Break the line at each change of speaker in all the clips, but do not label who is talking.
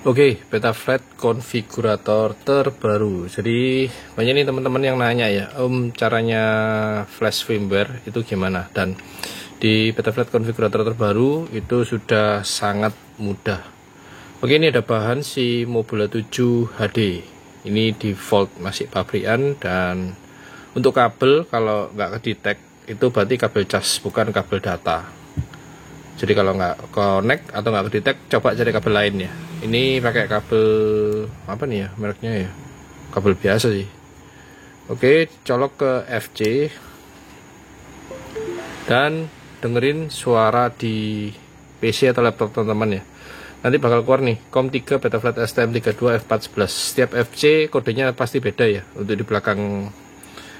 Oke, Betaflight konfigurator terbaru. Jadi banyak nih teman-teman yang nanya ya, caranya flash firmware itu gimana? Dan di Betaflight konfigurator terbaru itu sudah sangat mudah. Oke, ini ada bahan si Mobula 7 HD. Ini default masih pabrikan, dan untuk kabel kalau nggak kedetek itu berarti kabel cas, bukan kabel data. Jadi kalau nggak connect atau nggak kedetek, coba cari kabel lain ya. Ini pakai kabel apa nih ya mereknya ya, kabel biasa sih. Oke, colok ke FC dan dengerin suara di PC atau laptop teman-teman ya. Nanti bakal keluar nih COM3 Betaflight STM32 F411. Setiap FC kodenya pasti beda ya untuk di belakang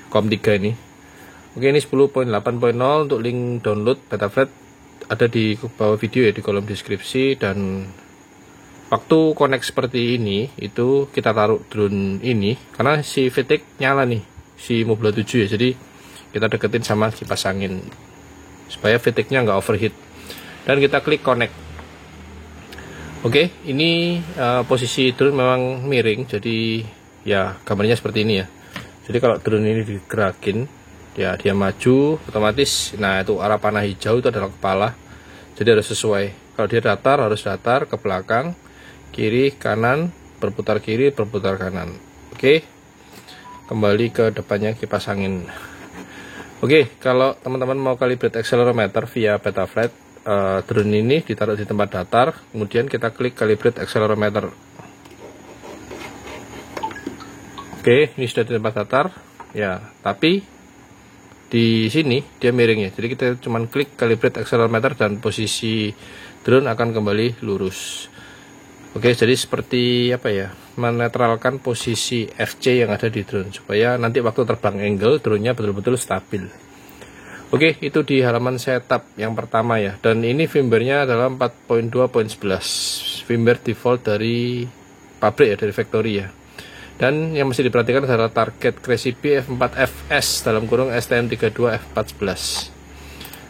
COM3 ini. Oke, ini 10.8.0 untuk link download Betaflight ada di bawah video ya, di kolom deskripsi. Dan waktu connect seperti ini itu kita taruh drone ini karena si VTX nyala nih, si Mobula 7 ya, jadi kita deketin sama kipas angin supaya VTX nya nggak overheat, dan kita klik connect. Oke, ini posisi drone memang miring, jadi ya gambarnya seperti ini ya. Jadi kalau drone ini digerakin ya, dia maju otomatis. Nah, itu arah panah hijau itu adalah kepala, jadi harus sesuai. Kalau dia datar harus datar ke belakang, kiri kanan, berputar kiri berputar kanan. Oke, kembali ke depannya kipas angin. Oke, kalau teman-teman mau calibrate accelerometer via Betaflight, drone ini ditaruh di tempat datar, kemudian kita klik calibrate accelerometer. Oke, ini sudah di tempat datar ya, tapi di sini dia miring ya, jadi kita cuma klik calibrate accelerometer dan posisi drone akan kembali lurus. Oke, jadi seperti apa ya, menetralkan posisi FC yang ada di drone supaya nanti waktu terbang angle drone-nya betul-betul stabil. Oke, itu di halaman setup yang pertama ya, dan ini firmware-nya adalah 4.2.11 firmware default dari pabrik ya, dari factory ya. Dan yang mesti diperhatikan adalah target Crazy Bee F4FS dalam kurung STM32 F411.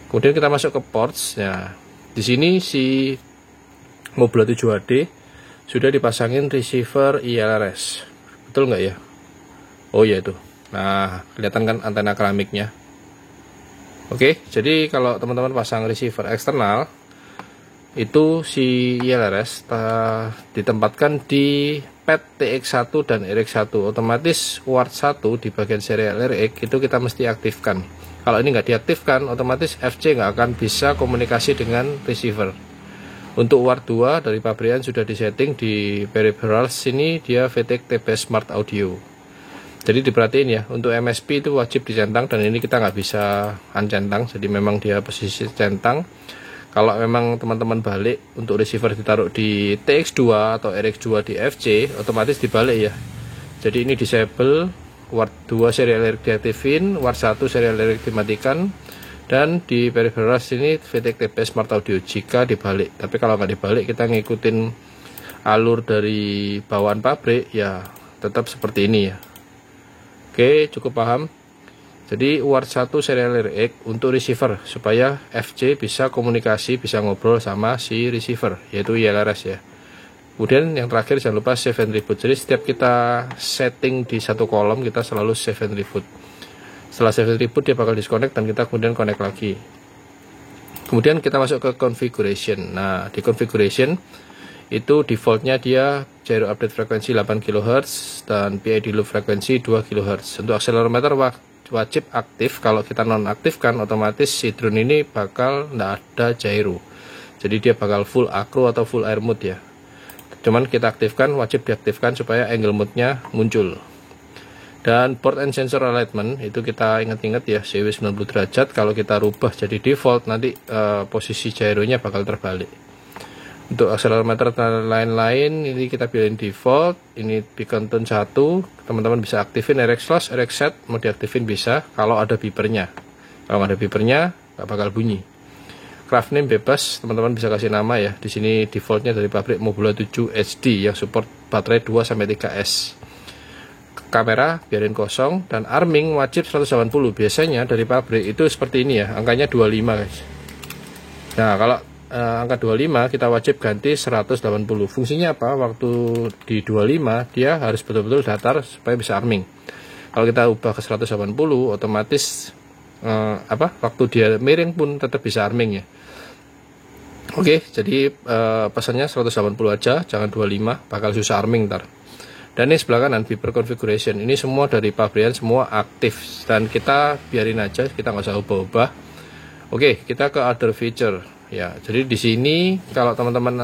Kemudian kita masuk ke ports ya. Di sini si Mobula 7 HD sudah dipasangin receiver ILRS. Betul nggak ya? Oh ya itu. Nah, kelihatan kan antena keramiknya. Oke, jadi kalau teman-teman pasang receiver eksternal itu si ILRS ditempatkan di pad TX1 dan RX1. Otomatis UART 1 di bagian serial RX itu kita mesti aktifkan. Kalau ini nggak diaktifkan, otomatis FC nggak akan bisa komunikasi dengan receiver. Untuk UART 2 dari pabrikan sudah disetting di peripherals, sini dia VTX TB Smart Audio. Jadi diperhatiin ya, untuk MSP itu wajib dicentang, dan ini kita nggak bisa uncentang, jadi memang dia posisi centang. Kalau memang teman-teman balik untuk receiver ditaruh di TX2 atau RX2 di FC, otomatis dibalik ya. Jadi ini disable, UART 2 serial RX diaktifin, UART 1 serial RX dimatikan, dan di peripherals ini VTX TB Smart Audio jika dibalik. Tapi kalau nggak dibalik, kita ngikutin alur dari bawaan pabrik ya, tetap seperti ini ya. Oke, cukup paham. Jadi UART 1 serial RX untuk receiver supaya FC bisa komunikasi, bisa ngobrol sama si receiver, yaitu ILRS ya. Kemudian yang terakhir jangan lupa save and reboot. Jadi setiap kita setting di satu kolom, kita selalu save and reboot. Setelah save and reboot dia bakal disconnect dan kita kemudian connect lagi. Kemudian kita masuk ke configuration. Nah, di configuration itu defaultnya dia gyro update frekuensi 8 kHz dan PID loop frekuensi 2 kHz. Untuk accelerometer wajib aktif. Kalau kita nonaktifkan, otomatis si drone ini bakal nggak ada gyro. Jadi dia bakal full acro atau full air mode ya. Cuman kita aktifkan, wajib diaktifkan supaya angle mode-nya muncul. Dan port and sensor alignment itu kita ingat-ingat ya, CW 90 derajat. Kalau kita rubah jadi default, nanti posisi gyronya bakal terbalik. Untuk accelerometer dan lain-lain ini kita pilihin default. Ini beacon tone 1, teman-teman bisa aktifin RX loss, RX set, mau diaktifin bisa kalau ada beepernya. Kalau nggak ada beepernya nggak bakal bunyi. Craft name bebas, teman-teman bisa kasih nama ya. Di sini defaultnya dari pabrik Mobula 7 HD yang support baterai 2-3S. Kamera biarin kosong, dan arming wajib 180. Biasanya dari pabrik itu seperti ini ya, angkanya 25 guys. Nah, kalau angka 25 kita wajib ganti 180. Fungsinya apa? Waktu di 25 dia harus betul-betul datar supaya bisa arming. Kalau kita ubah ke 180 otomatis waktu dia miring pun tetap bisa arming ya. Oke, jadi pesannya 180 aja, jangan 25, bakal susah arming ntar. Dan ini sebelah kanan Viper configuration, ini semua dari pabrikan, semua aktif dan kita biarin aja, kita nggak usah ubah-ubah. Oke, kita ke other feature ya. Jadi di sini kalau teman-teman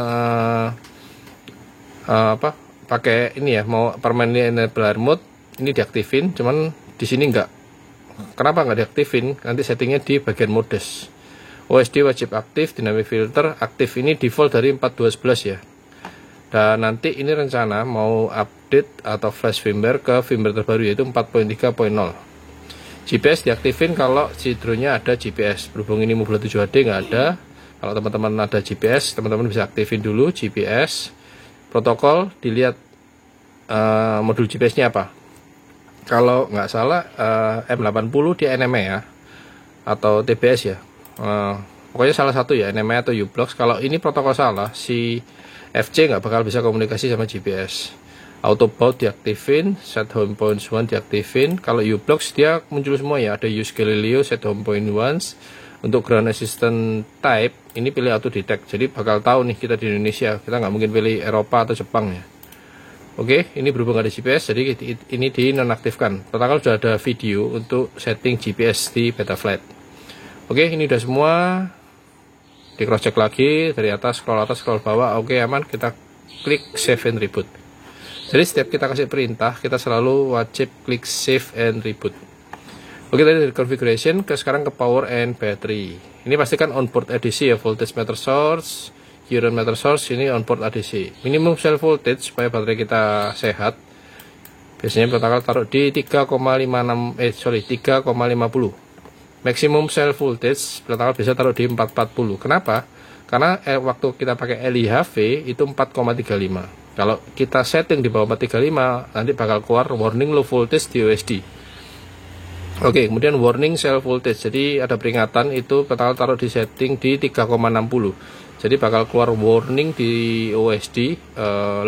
pakai ini ya, mau permanently enable air mode, ini diaktifin, cuman di sini enggak. Kenapa nggak diaktifin? Nanti settingnya di bagian modus. OSD wajib aktif, dynamic filter aktif, ini default dari 4211 ya. Dan nanti ini rencana mau update atau flash firmware ke firmware terbaru yaitu 4.3.0. GPS diaktifin kalau si drone-nya ada GPS. Berhubung ini Mobula 7 HD nggak ada. Kalau teman-teman ada GPS, teman-teman bisa aktifin dulu GPS. Protokol dilihat modul GPS-nya apa. Kalau nggak salah M80 dia NME ya, atau TBS ya. Pokoknya salah satu ya, NME atau U-Blox. Kalau ini protokol salah, si FC nggak bakal bisa komunikasi sama GPS. Auto baut diaktifin, set home point 1 diaktifin. Kalau U-Blox dia muncul semua ya, ada use Galileo, set home point 1. Untuk ground assistant type, ini pilih auto detect. Jadi bakal tahu nih kita di Indonesia, kita nggak mungkin pilih Eropa atau Jepang ya. Oke, ini berhubung ada GPS, jadi ini dinonaktifkan. Protokol sudah ada video untuk setting GPS di Betaflight. Oke, ini udah semua. Di cross check lagi dari atas scroll bawah. Oke, aman. Kita klik save and reboot. Jadi setiap kita kasih perintah, kita selalu wajib klik save and reboot. Oke, tadi dari configuration sekarang ke power and battery. Ini pastikan onboard ADC ya, voltage meter source, current meter source, ini onboard ADC. Minimum cell voltage supaya baterai kita sehat. Biasanya protokol taruh di 3,50. Maximum cell voltage protokol bisa taruh di 440. Kenapa? Karena waktu kita pakai LIHV itu 4,35. Kalau kita setting di bawah 435 nanti bakal keluar warning low voltage di OSD. Oke, kemudian warning cell voltage. Jadi ada peringatan itu protokol taruh di setting di 3,60. Jadi bakal keluar warning di OSD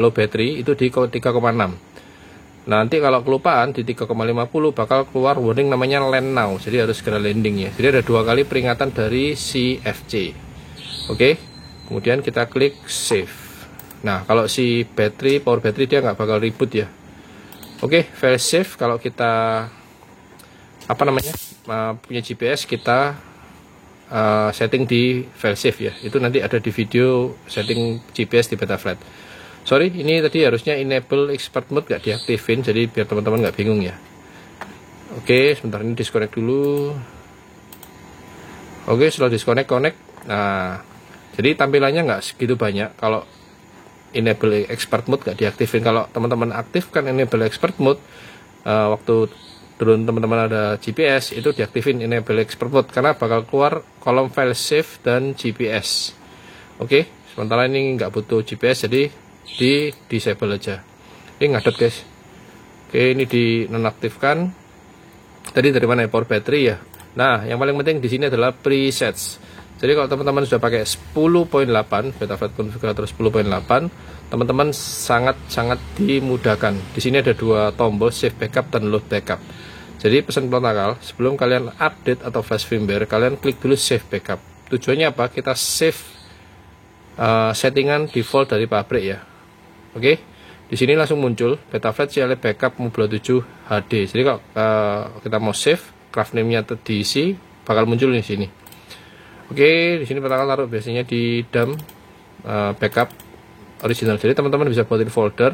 low battery itu di 3,6. Nanti kalau kelupaan di 3,50 bakal keluar warning namanya land now. Jadi harus segera landing ya. Jadi ada 2 kali peringatan dari si FC. Oke, kemudian kita klik save. Nah, kalau si power battery dia nggak bakal ribut ya. Oke, file save. Kalau kita punya GPS, kita setting di file save ya. Itu nanti ada di video setting GPS di Betaflight. Sorry, ini tadi harusnya enable expert mode gak diaktifin, jadi biar teman-teman nggak bingung ya. Oke, sebentar ini disconnect dulu. Oke, setelah disconnect, nah, jadi tampilannya nggak segitu banyak kalau enable expert mode gak diaktifin. Kalau teman-teman aktifkan enable expert mode, waktu drone teman-teman ada GPS itu diaktifin enable expert mode karena bakal keluar kolom file save dan GPS. Oke, sementara ini nggak butuh GPS, jadi di disable aja. Ini ngadot guys. Oke, ini dinonaktifkan. Tadi dari mana ya, power battery ya. Nah, yang paling penting di sini adalah presets. Jadi kalau teman-teman sudah pakai 10.8 Betaflight configurator 10.8, teman-teman sangat dimudahkan. Di sini ada 2 tombol save backup dan load backup. Jadi pesan protokol, sebelum kalian update atau flash firmware, kalian klik dulu save backup. Tujuannya apa? Kita save settingan default dari pabrik ya. Oke, di sini langsung muncul Betaflight CLE backup Mobula 7 HD. Jadi kalau kita mau save, craft name-nya diisi, bakal muncul di sini. Oke, di sini protokol taruh biasanya di dump backup original. Jadi teman-teman bisa buatin folder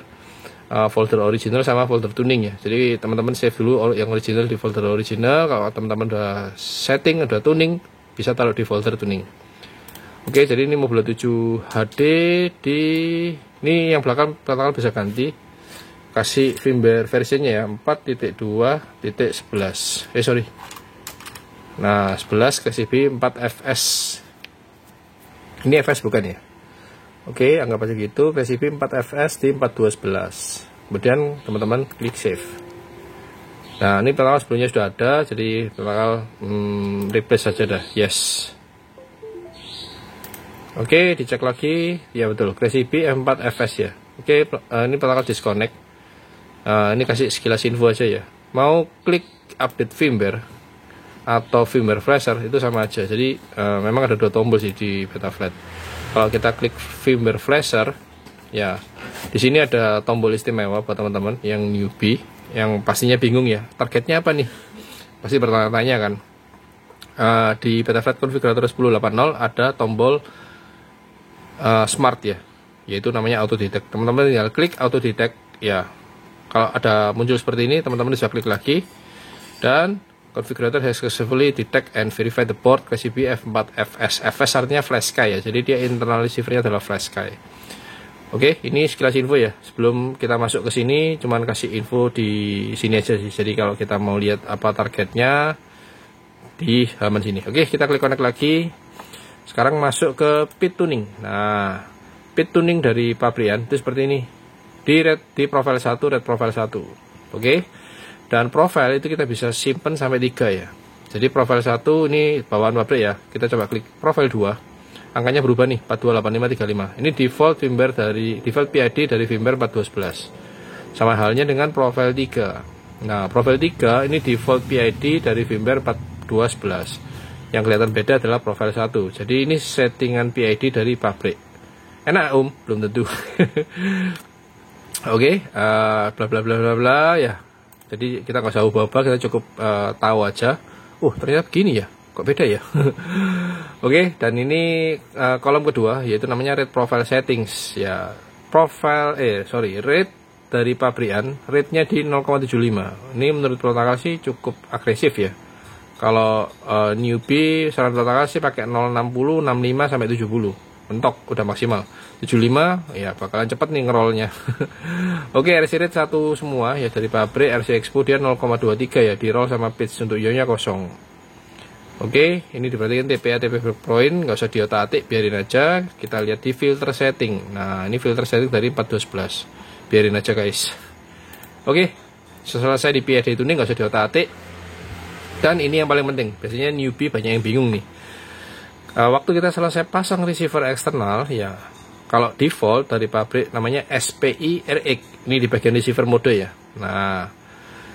original sama folder tuning ya. Jadi teman-teman save dulu yang original di folder original. Kalau teman-teman udah setting, udah tuning, bisa taruh di folder tuning. Oke, jadi ini Mobula 7 HD ini yang belakang protokol bisa ganti, kasih firmware versinya ya 4.2.11. Nah, 11 kasih 4FS. Ini FS bukan ya? Oke, anggap aja gitu. Versi 4FS di 4211. Kemudian teman-teman klik save. Nah, ini protokol sebelumnya sudah ada, jadi protokol replace saja dah. Yes. Oke, dicek lagi. Ya betul, Crazy Bee F4FS ya. Oke, ini protokol disconnect. Ini kasih sekilas info aja ya. Mau klik update firmware atau firmware flasher itu sama aja. Jadi memang ada dua tombol sih di Betaflat. Kalau kita klik firmware flasher, ya di sini ada tombol istimewa buat teman-teman yang newbie, yang pastinya bingung ya, targetnya apa nih? Pasti bertanya-tanya kan. Di Betaflat konfigurator 10.8.0 ada tombol smart ya, yaitu namanya auto detect. Teman-teman tinggal klik auto detect ya. Kalau ada muncul seperti ini, teman-teman bisa klik lagi dan configurator has successfully detect and verify the port Crazy Bee F4FS. FS artinya FlashSky ya, jadi dia internal receivernya adalah FlashSky. Oke, ini sekilas info ya. Sebelum kita masuk ke sini, cuman kasih info di sini aja sih. Jadi kalau kita mau lihat apa targetnya di halaman sini. Oke, kita klik connect lagi. Sekarang masuk ke pit tuning. Nah, pit tuning dari pabrikan itu seperti ini. Di profile 1, red profile 1. Oke. Dan profile itu kita bisa simpan sampai 3 ya. Jadi profile 1 ini bawaan pabrik ya. Kita coba klik profile 2. Angkanya berubah nih, 428535. Ini default PID dari firmware 4211. Sama halnya dengan profile 3. Nah, profile 3 ini default PID dari firmware 4211. Yang kelihatan beda adalah profile 1. Jadi ini settingan PID dari pabrik. Enak belum tentu. Oke, bla bla bla bla bla ya. Jadi kita nggak usah ubah-ubah, kita cukup tahu aja. Ternyata begini ya, kok beda ya. Oke, dan ini kolom kedua yaitu namanya rate profile settings ya. Rate dari pabrikan, rate-nya di 0,75. Ini menurut protokol sih cukup agresif ya. Kalau newbie saran protokol sih pakai 060, 65 sampai 70. Mentok udah maksimal. 75 ya bakalan cepet nih ngerolnya. Oke, RC rate 1 semua ya dari pabrik. RC Expo dia 0,23 ya, di roll sama pitch untuk ionya kosong. Oke, ini diperhatikan TPA point, nggak usah diotak-atik, biarin aja. Kita lihat di filter setting. Nah, ini filter setting dari 4211. Biarin aja guys. Oke, selesai di PID tuning, nggak usah diotak-atik. Dan ini yang paling penting, biasanya newbie banyak yang bingung nih. Waktu kita selesai pasang receiver eksternal ya, kalau default dari pabrik namanya SPI RX, ini di bagian receiver mode ya. Nah,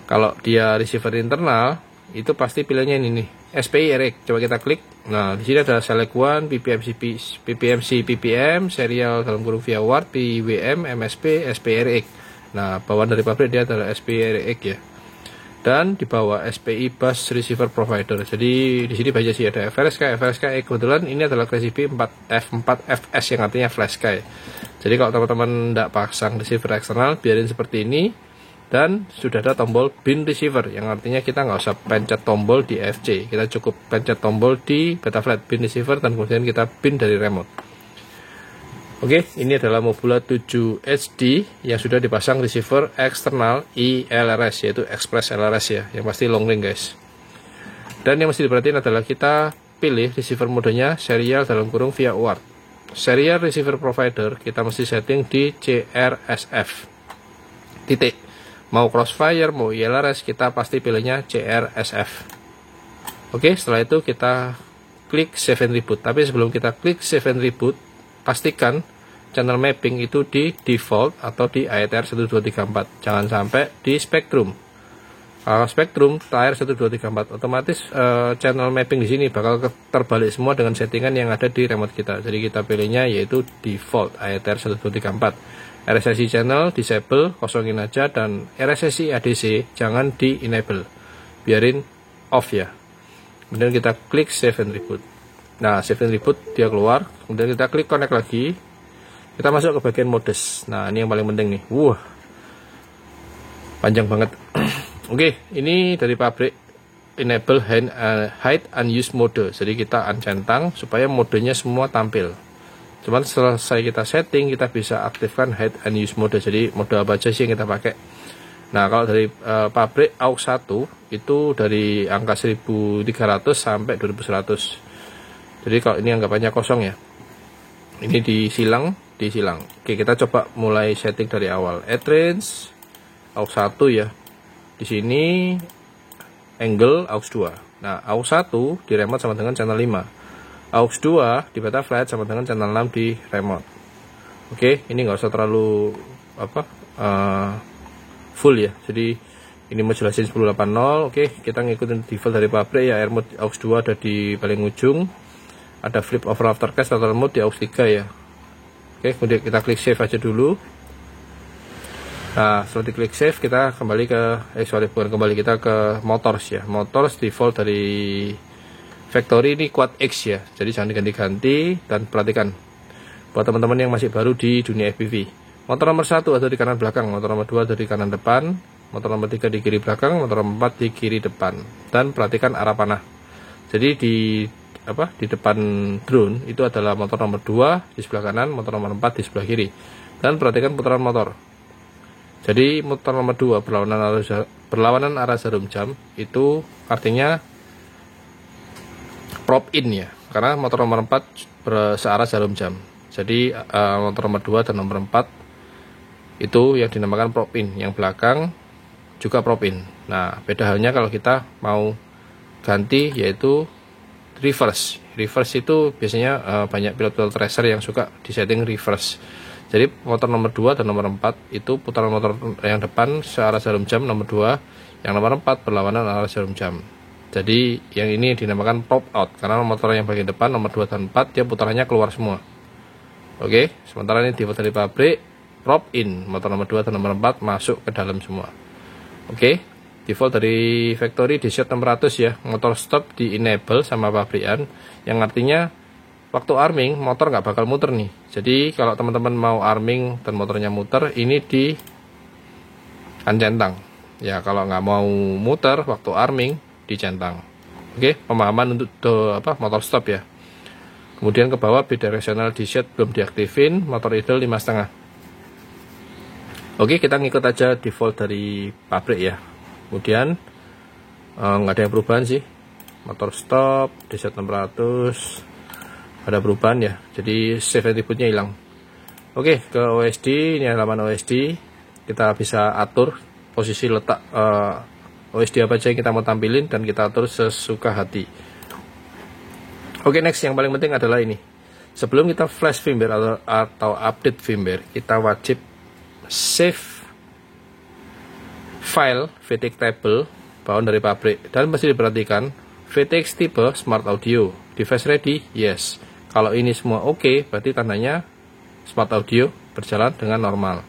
kalau dia receiver internal itu pasti pilihannya ini nih, SPI RX. Coba kita klik. Nah, di sini ada select one, PPM, serial dalam kurung via word, PWM, MSP, SPI RX. Nah, bawaan dari pabrik dia adalah SPI RX ya. Dan di bawah SPI Bus Receiver Provider. Jadi di sini baca sih ada FRSK. Kebetulan ini adalah Crazy Bee F4FS yang artinya FlashSky. Jadi kalau teman-teman tidak pasang receiver eksternal, biarin seperti ini. Dan sudah ada tombol bin receiver, yang artinya kita nggak usah pencet tombol di FC. Kita cukup pencet tombol di Betaflat bin receiver dan kemudian kita bin dari remote. Oke, ini adalah Mobula 7 HD yang sudah dipasang receiver eksternal ILRS, yaitu Express LRS ya, yang pasti long range guys. Dan yang mesti diperhatiin adalah kita pilih receiver modenya serial dalam kurung via UART. Serial receiver provider kita mesti setting di CRSF. Titik. Mau Crossfire, mau ILRS, kita pasti pilihnya CRSF. Oke, setelah itu kita klik save and reboot. Tapi sebelum kita klik save and reboot, pastikan channel mapping itu di default atau di AETR 1234. Jangan sampai di Spectrum. Kalau Spectrum TR 1234 otomatis channel mapping di sini bakal terbalik semua dengan settingan yang ada di remote kita. Jadi kita pilihnya yaitu default AETR 1234. RSSI channel disable, kosongin aja, dan RSSI ADC jangan di enable. Biarin off ya. Kemudian kita klik save and reboot. Nah, save and reboot dia keluar, kemudian kita klik connect lagi. Kita masuk ke bagian modus. Nah, ini yang paling penting nih. Panjang banget. Oke, ini dari pabrik enable hide unused mode. Jadi kita uncentang supaya modenya semua tampil. Cuman selesai kita setting, kita bisa aktifkan hide unused mode. Jadi mode apa aja sih yang kita pakai. Nah, kalau dari pabrik AUX 1 itu dari angka 1300 sampai 2100. Jadi kalau ini anggapannya kosong ya. Ini disilang. Oke, kita coba mulai setting dari awal. Add range AUX 1 ya. Di sini angle AUX 2. Nah, AUX 1 di remote sama dengan channel 5. aux 2 di Betaflight sama dengan channel 6 di remote. Oke, ini nggak usah terlalu full ya. Jadi ini mau jelasin 1080. Oke, kita ngikutin default dari pabrik ya. Air mode aux 2 ada di paling ujung. Ada flip over aftercast atau mode di aux 3 ya. Oke, kemudian kita klik save aja dulu. Nah, setelah diklik save kita kembali ke kita ke motors ya. Motors default dari factory ini quad X ya. Jadi jangan diganti-ganti dan perhatikan buat teman-teman yang masih baru di dunia FPV. Motor nomor 1 ada di kanan belakang, motor nomor 2 ada di kanan depan, motor nomor 3 di kiri belakang, motor nomor 4 di kiri depan. Dan perhatikan arah panah. Jadi di depan drone itu adalah motor nomor 2 di sebelah kanan, motor nomor 4 di sebelah kiri. Dan perhatikan putaran motor. Jadi motor nomor 2 berlawanan arah jarum jam itu artinya prop in ya, karena motor nomor 4 searah jarum jam. Jadi motor nomor 2 dan nomor 4 itu yang dinamakan prop in, yang belakang juga prop in. Nah, beda halnya kalau kita mau ganti yaitu reverse. Reverse itu biasanya banyak pilot-pilot racer yang suka disetting reverse. Jadi motor nomor 2 dan nomor 4 itu putaran motor yang depan searah jarum jam nomor 2, yang nomor 4 berlawanan arah jarum jam. Jadi yang ini dinamakan prop out, karena motor yang bagian depan nomor 2 dan 4 dia putarannya keluar semua. Oke, sementara ini default dari pabrik prop in, motor nomor 2 dan nomor 4 masuk ke dalam semua. Oke, default dari factory di shot 600 ya, motor stop di enable sama pabrikan, yang artinya waktu arming motor nggak bakal muter nih. Jadi kalau teman-teman mau arming dan motornya muter, ini di centang ya. Kalau nggak mau muter waktu arming, di centang. Oke, pemahaman untuk motor stop ya. Kemudian ke bawah bidirectional di shot belum diaktifin, motor idle 5,5. Oke, kita ngikut aja default dari pabrik ya. Kemudian nggak ada yang perubahan sih. Motor stop di shot 600 ada perubahan ya. Jadi save attribute-nya hilang. Oke, ke OSD, ini halaman OSD. Kita bisa atur posisi letak OSD apa aja yang kita mau tampilin dan kita atur sesuka hati. Oke, next yang paling penting adalah ini. Sebelum kita flash firmware atau update firmware, kita wajib save file VTX table bawaan dari pabrik, dan mesti diperhatikan VTX tipe smart audio, device ready, yes. Kalau ini semua oke, berarti tandanya smart audio berjalan dengan normal.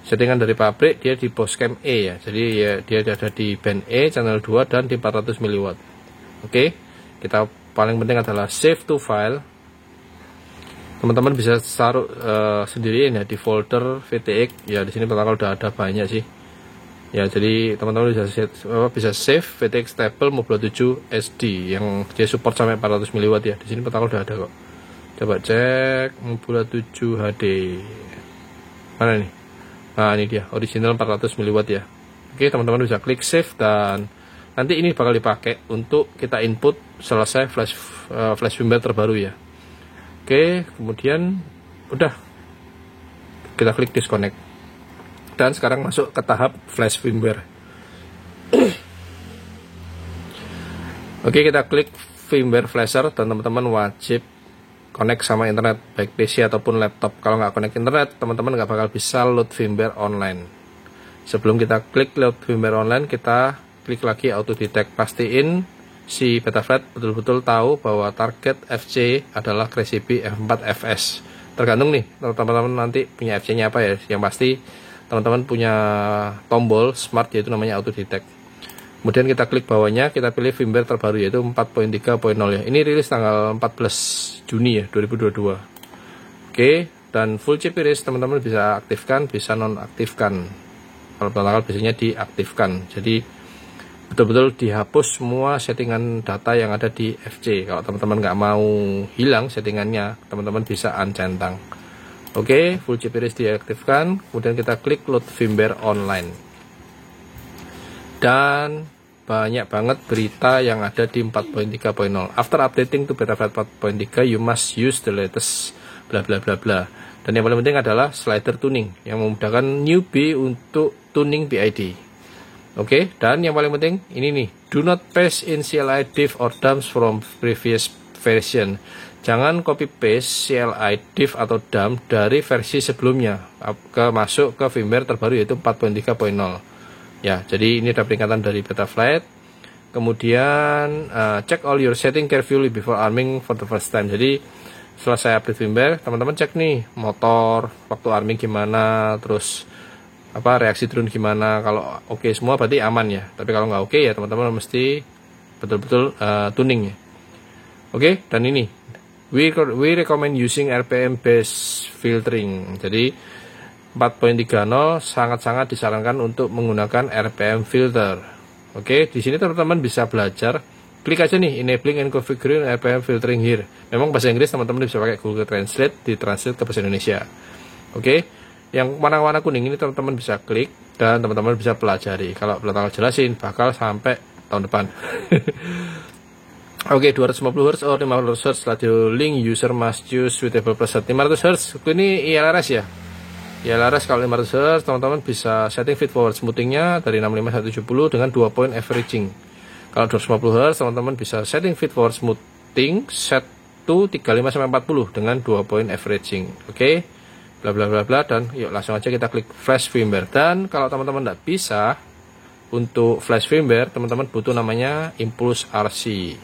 Settingan dari pabrik dia di Boscam E ya, jadi ya, dia ada di band E channel 2 dan di 400 mW. Oke, kita paling penting adalah save to file. Teman-teman bisa taruh sendiri ya di folder VTX ya. Di sini protokol udah ada banyak sih ya, jadi teman-teman bisa save VTX table Mobula 7 SD yang dia support sampai 400 mW ya. Di sini protokol udah ada kok. Coba cek Mobula 7 HD mana nih. Nah, ini dia original 400 mW ya. Oke, teman-teman bisa klik save, dan nanti ini bakal dipakai untuk kita input selesai flash firmware terbaru ya. Oke, kemudian udah kita klik disconnect, dan sekarang masuk ke tahap flash firmware. Oke, kita klik firmware flasher, dan teman-teman wajib connect sama internet, baik PC ataupun laptop. Kalau nggak connect internet, teman-teman nggak bakal bisa load firmware online. Sebelum kita klik load firmware online, kita klik lagi auto detect, pastiin si Betaflight betul-betul tahu bahwa target FC adalah Crazy Bee F4FS. Tergantung nih teman-teman nanti punya FC-nya apa ya. Yang pasti teman-teman punya tombol smart yaitu namanya auto detect. Kemudian kita klik bawahnya, kita pilih firmware terbaru yaitu 4.3.0 ya. Ini rilis tanggal 14 Juni ya 2022. Oke, dan full chip erase teman-teman bisa aktifkan, bisa nonaktifkan. Kalau tanggal biasanya diaktifkan. Jadi betul-betul dihapus semua settingan data yang ada di FC. Kalau teman-teman nggak mau hilang settingannya, teman-teman bisa uncentang. Oke, full chip erase diaktifkan. Kemudian kita klik load firmware online. Dan banyak banget berita yang ada di 4.3.0. After updating to Betaflight 4.3, you must use the latest bla bla bla bla. Dan yang paling penting adalah slider tuning yang memudahkan newbie untuk tuning PID. Oke, dan yang paling penting ini nih, do not paste in CLI diff or dumps from previous version. Jangan copy paste CLI, div atau dump dari versi sebelumnya masuk ke firmware terbaru yaitu 4.3.0. Ya, jadi ini ada peringatan dari Betaflight. Kemudian check all your setting carefully before arming for the first time. Jadi selesai update firmware, teman-teman cek nih motor waktu arming gimana, terus reaksi drone gimana. Kalau oke semua berarti aman ya. Tapi kalau nggak oke ya teman-teman mesti betul-betul tuning ya. Oke, dan ini we recommend using RPM based filtering. Jadi 4.30 sangat-sangat disarankan untuk menggunakan RPM filter. Oke, di sini teman-teman bisa belajar. Klik aja nih enabling and configuring RPM filtering here. Memang bahasa Inggris teman-teman bisa pakai Google Translate, ditranslate ke bahasa Indonesia. Oke, yang warna-warna kuning ini teman-teman bisa klik dan teman-teman bisa pelajari. Kalau belum jelasin bakal sampai tahun depan. Oke, 250 Hz or 500 Hz radio link user must choose suitable preset. 500 Hz ini ILRS ya. ILRS kalau 500 Hz teman-teman bisa setting feed forward smoothingnya dari 65 170 dengan 2 point averaging. Kalau 250 Hz teman-teman bisa setting feed forward smoothing set to 35 sampai 40 dengan 2 point averaging. Oke, bla bla bla bla, dan yuk langsung aja kita klik flash firmware. Dan kalau teman-teman tidak bisa untuk flash firmware, teman-teman butuh namanya Impulse RC.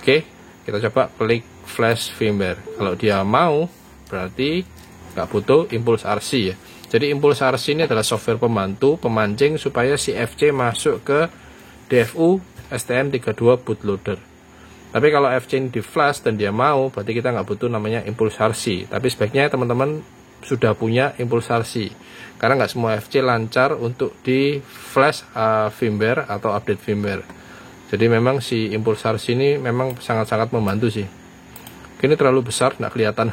Oke, kita coba klik flash firmware. Kalau dia mau berarti nggak butuh Impulse RC ya. Jadi Impulse RC ini adalah software pembantu pemancing supaya si FC masuk ke DFU STM32 bootloader. Tapi kalau FC ini di flash dan dia mau, berarti kita nggak butuh namanya Impulse RC. Tapi sebaiknya teman-teman sudah punya Impulse RC, karena nggak semua FC lancar untuk di flash firmware atau update firmware. Jadi memang si Impulse RC ini memang sangat-sangat membantu sih. Ini terlalu besar nggak kelihatan.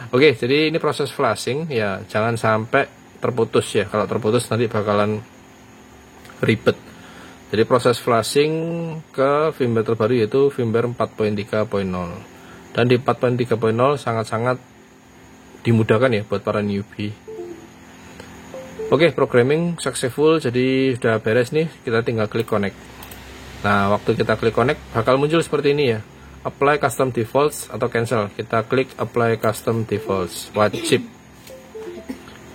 Oke, jadi ini proses flashing ya, jangan sampai terputus ya. Kalau terputus nanti bakalan ribet. Jadi proses flashing ke firmware terbaru yaitu firmware 4.3.0. Dan di 4.3.0 sangat-sangat dimudahkan ya buat para newbie. Oke, programming successful, jadi sudah beres nih, kita tinggal klik connect. Nah, waktu kita klik connect bakal muncul seperti ini ya. Apply custom defaults atau cancel. Kita klik apply custom defaults, wajib.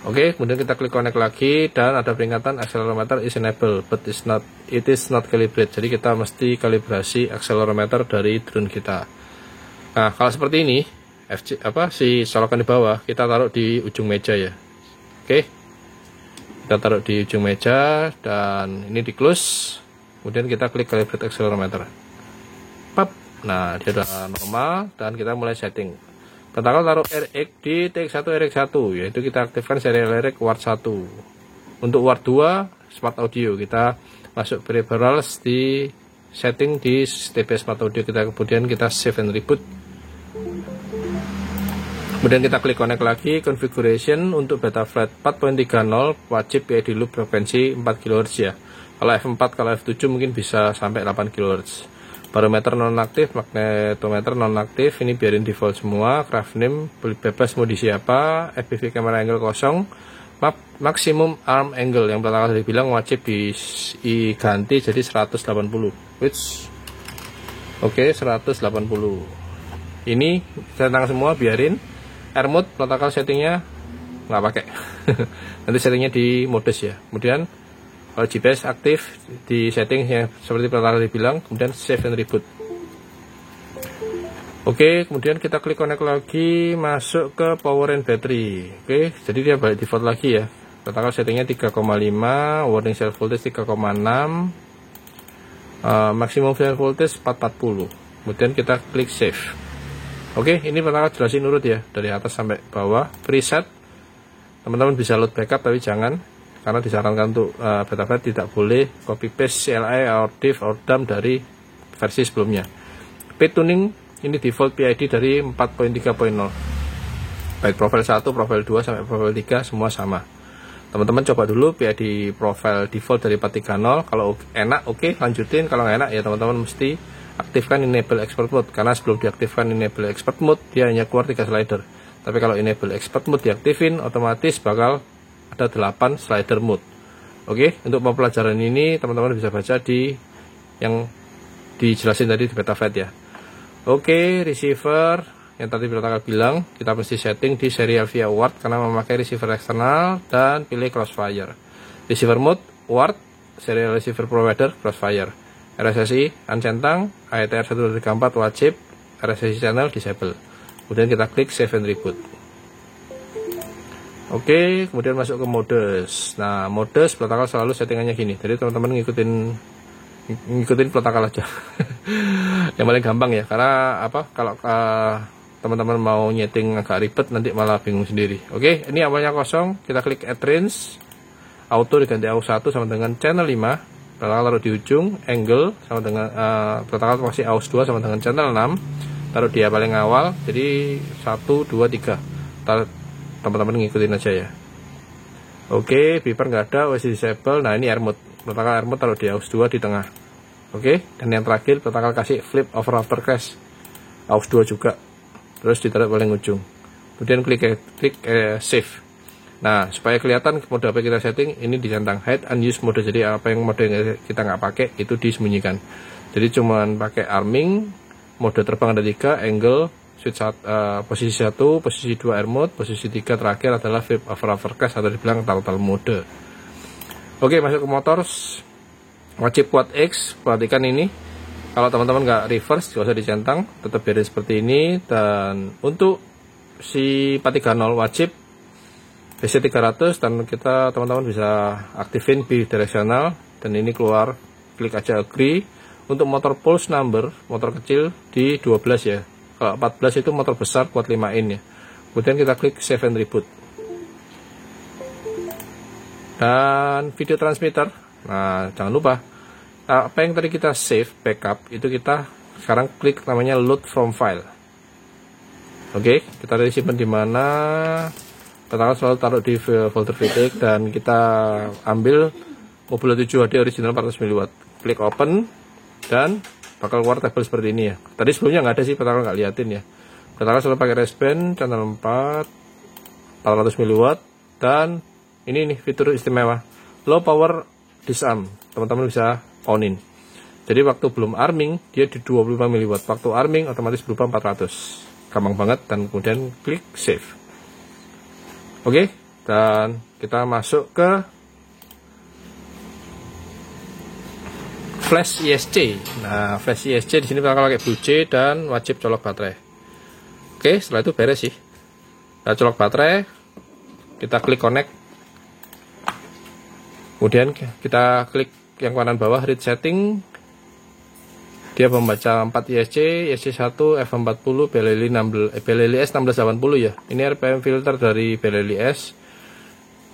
Oke, kemudian kita klik connect lagi dan ada peringatan accelerometer is enable but it is not calibrate. Jadi kita mesti kalibrasi accelerometer dari drone kita. Nah, kalau seperti ini si colokan di bawah kita taruh di ujung meja ya. Oke, kita taruh di ujung meja dan ini di close. Kemudian kita klik calibrate accelerometer. Pap. Nah, dia sudah normal dan kita mulai setting. Pertama taruh RX di TX1 RX1, yaitu kita aktifkan serial RX Ward 1. Untuk Ward 2 Smart Audio kita masuk peripherals di setting di TP Smart Audio, kemudian kita save and reboot. Kemudian kita klik connect lagi, configuration untuk Betaflight 4.30 wajib PID loop frekuensi 4 kHz ya. Kalau F4, kalau F7 mungkin bisa sampai 8 kHz. Barometer nonaktif, magnetometer nonaktif, ini biarin default semua. Craft name bebas mau diisi apa, FPV camera angle kosong, maksimum arm angle yang pertama kali bilang wajib diganti jadi 180. Which oke, 180. Ini centang semua biarin. Air mode protokol settingnya nggak pakai. Nanti settingnya di modus ya. Kemudian kalau GPS aktif di setting yang seperti pertama kali bilang, kemudian save and reboot. Oke, kemudian kita klik connect lagi, masuk ke power and battery. Oke, jadi dia balik default lagi ya. Protokol settingnya 3,5, warning cell voltage 3,6, maksimum cell voltage 440. Kemudian kita klik save. Oke, ini pertama jelasin urut ya, dari atas sampai bawah. Preset, teman-teman bisa load backup tapi jangan, karena disarankan untuk Betaflight tidak boleh copy paste CLI or div or dump dari versi sebelumnya. PID tuning ini default PID dari 4.3.0. Baik profil 1, profil 2 sampai profil 3 semua sama. Teman-teman coba dulu PID profil default dari 4.3.0. Kalau enak oke, lanjutin. Kalau nggak enak ya teman-teman mesti aktifkan enable expert mode, karena sebelum diaktifkan enable expert mode dia hanya keluar 3 slider. Tapi kalau enable expert mode diaktifin, otomatis bakal ada 8 slider mode. Oke, untuk pembelajaran ini teman-teman bisa baca di yang dijelasin tadi di Betaflight ya. Oke, receiver yang tadi Pratakal bilang, kita mesti setting di serial via word karena memakai receiver eksternal, dan pilih crossfire. Receiver mode word, serial receiver provider crossfire. RSSI uncentang, AETR 134 wajib, RSSI channel disable. Kemudian kita klik save and reboot. Oke, kemudian masuk ke modus. Nah, modus Pratakal selalu settingannya gini. Jadi teman-teman ngikutin Pratakal aja. Yang paling gampang ya, karena apa? Kalau teman-teman mau nyeting agak ribet nanti malah bingung sendiri. Oke, ini awalnya kosong, kita klik add range. Auto diganti AUX 1 sama dengan channel 5. Pratakal taruh di ujung, angle sama dengan Pratakal masih AUX 2 sama dengan channel 6. Taruh dia paling awal, jadi 1 2 3. Teman-teman ngikutin aja ya. Oke, beeper nggak ada, OS disable. Nah, ini air mode. Pratakal air mode taruh di AUX 2 di tengah. Oke, dan yang terakhir Pratakal kasih flip over after crash AUX 2 juga, terus ditaruh paling ujung. Kemudian klik save. Nah, supaya kelihatan mode apa kita setting, ini dicentang hide unused mode. Jadi apa yang mode yang kita nggak pakai itu disembunyikan. Jadi cuman pakai arming, mode terbang ada 3, angle, switch posisi 1, posisi 2 air mode, posisi 3 terakhir adalah flip over after crash atau dibilang total mode. Oke, masuk ke motor. Wajib quad X, perhatikan ini. Kalau teman-teman nggak reverse, nggak usah dicentang, tetap biarin seperti ini. Dan untuk si 430 wajib BC 300, dan kita teman-teman bisa aktifin bidirectional, dan ini keluar, klik aja agree. Untuk motor pulse number, motor kecil di 12 ya. Kalau 14 itu motor besar quad 5 in ya. Kemudian kita klik save and reboot. Dan video transmitter. Nah, jangan lupa apa yang tadi kita save backup itu kita sekarang klik namanya load from file. Oke, kita simpan di mana? Pratakal selalu taruh di folder VTX, dan kita ambil Mobula 7 HD original 400 mW. Klik open dan bakal keluar tabel seperti ini ya. Tadi sebelumnya nggak ada sih, Pratakal nggak liatin ya. Pratakal selalu pakai resband channel 4 400 mW, dan ini nih fitur istimewa low power disarm, teman-teman bisa onin. Jadi waktu belum arming dia di 25 mW, waktu arming otomatis berubah 400. Gampang banget, dan kemudian klik save. Oke, dan kita masuk ke flash ISC. Nah, flash ISC di sini Pratakal pakai Blue J dan wajib colok baterai. Oke, setelah itu beres sih. Kita colok baterai, kita klik connect. Kemudian kita klik yang kanan bawah read setting. Dia membaca 4 ISC, ISC1, F40, BLLI S1680 ya. Ini RPM filter dari BLLI S.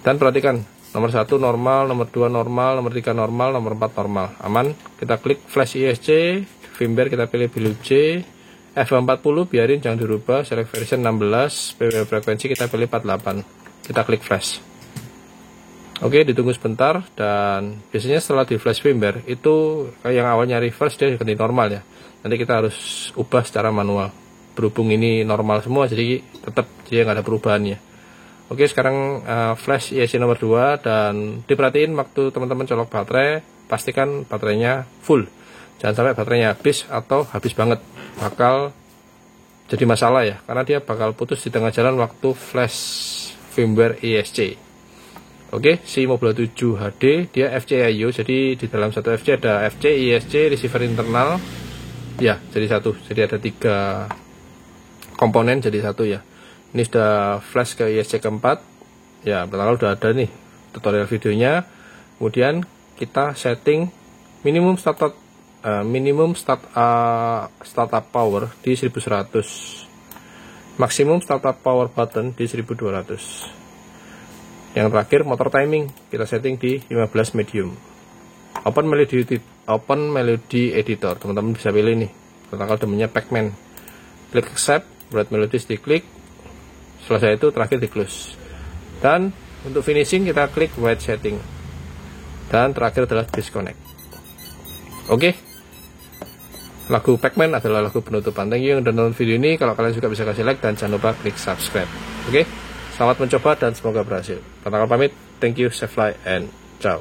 Dan perhatikan, nomor 1 normal, nomor 2 normal, nomor 3 normal, nomor 4 normal. Aman. Kita klik flash ISC, firmware kita pilih Blue J, F40 biarin jangan dirubah, select version 16, PW frekuensi kita pilih 48. Kita klik flash. Oke, ditunggu sebentar, dan biasanya setelah di flash firmware itu yang awalnya reverse dia ganti normal ya. Nanti kita harus ubah secara manual. Berhubung ini normal semua, jadi tetap dia nggak ada perubahannya. Oke, sekarang flash ISC nomor 2, dan diperhatiin waktu teman-teman colok baterai, pastikan baterainya full. Jangan sampai baterainya habis atau habis banget, bakal jadi masalah ya, karena dia bakal putus di tengah jalan waktu flash firmware ISC. Oke, si Mobula 7 HD dia FC-IO, jadi di dalam satu FC ada FC, ISC, receiver internal. Ya, jadi satu. Jadi ada 3 komponen jadi satu ya. Ini sudah flash ke ISC keempat. Ya, Pratakal udah ada nih tutorial videonya. Kemudian kita setting minimum startup power di 1100. Maksimum startup power button di 1200. Yang terakhir motor timing kita setting di 15 medium. Open melody editor, teman-teman bisa pilih nih. Pratakal demennya Pac-Man. Klik accept, write melodies diklik. Selesai itu terakhir di close. Dan untuk finishing kita klik white setting. Dan terakhir adalah disconnect. Oke. Lagu Pac-Man adalah lagu penutupan. Thank you yang udah nonton video ini. Kalau kalian suka bisa kasih like dan jangan lupa klik subscribe. Oke. Selamat mencoba dan semoga berhasil. Pratakal pamit. Thank you, save life, and ciao.